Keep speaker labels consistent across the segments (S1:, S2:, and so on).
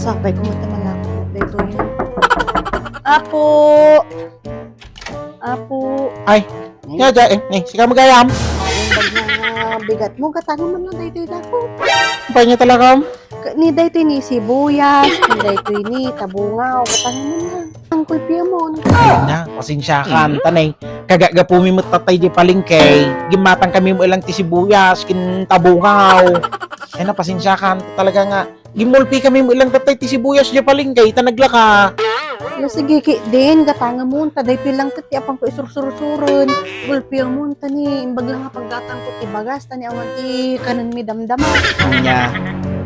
S1: Sakay ko mata malako. Dito yun. Apo! Apo!
S2: Ay, yaja sika magayam.
S1: Yung bag na bigat mo, katanong man lang dito ako.
S2: Pa niya talaga.
S1: Ni dito ni sibuyas, ni dito ni tabungaw, katanong man lang. Ang kulpiya mo.
S2: Ayun na, pasensyakan. Tanay, kagagapumi mo tatay di palingkay. Gimatang kami mo ilang tisibuyas, kintabungaw. Ay na, pasensyakan. Talaga nga, gimulpi kami mo ilang tatay tisibuyas di palingkay. Tanagla ka.
S1: No, sige, din, katanga mo, taday pilang tati, apang ko isursursurun. Kulpiya mo, tani, imbag lang nga pagdatang ko, tibagas, tani, awan, kanan mi damdama.
S2: Anya,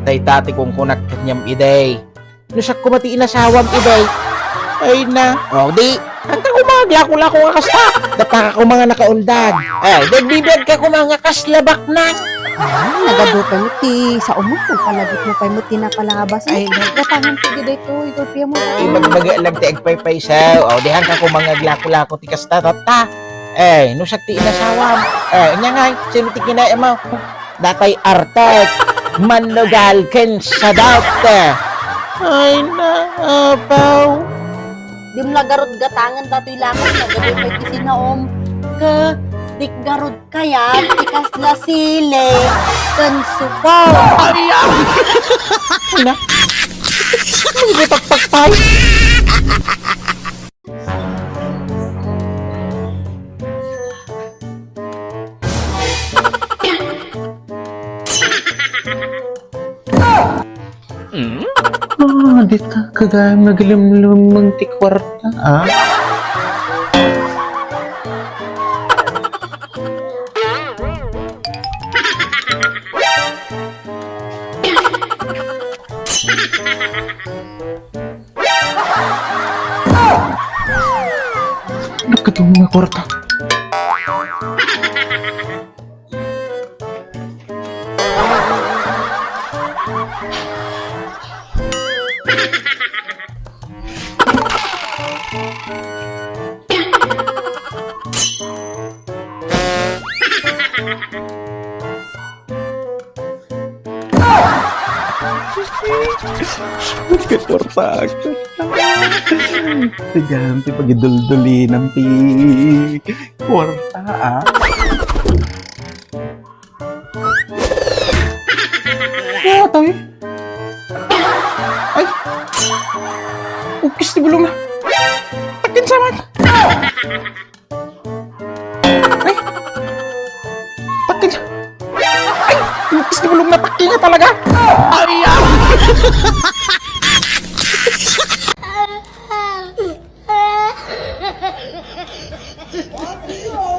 S2: tay tati kong kunak kanyam iday. Nusak kumati inasawam iday. Ay na, di. Hanta ko mga glako-lako nga kasta. Dapa ka ko mga nakaundag. Ay, nagbibiyag ka ko mga kaslabak na.
S1: Nagadupan mo ti sa umot kung palagit mo pa mo tinapalabas.
S2: Ay,
S1: gatangan ti gid ito, kulpiya mo.
S2: Ibagbaga lang ti agpaypay saw. O, dihan ka ko mga glako-lako ti kasta tata. Eh, nusak ti inasawam. Nya nga, sino ti kinaya mo? Datay artat. Manugal ken sa data. Ay na, apaw.
S1: Di mo nagarod gatangan dato'y lakot na gabi may kisinaom ka garod kaya tikas na sile kan subaw.
S2: Ayan! Na? Hindi pagpagpay. Di ka kagaya magalimlumang ti kwarta, Nakatong mga kwarta. Kwarta ako. Ganti pagidul-duli ng kwarta, Ito eh. Ay! Ukis ti bulong na. Takin sa man. Ay! Takin sa. Ay! Ukis ti bulong na. Takin nga talaga. Ay!
S3: What?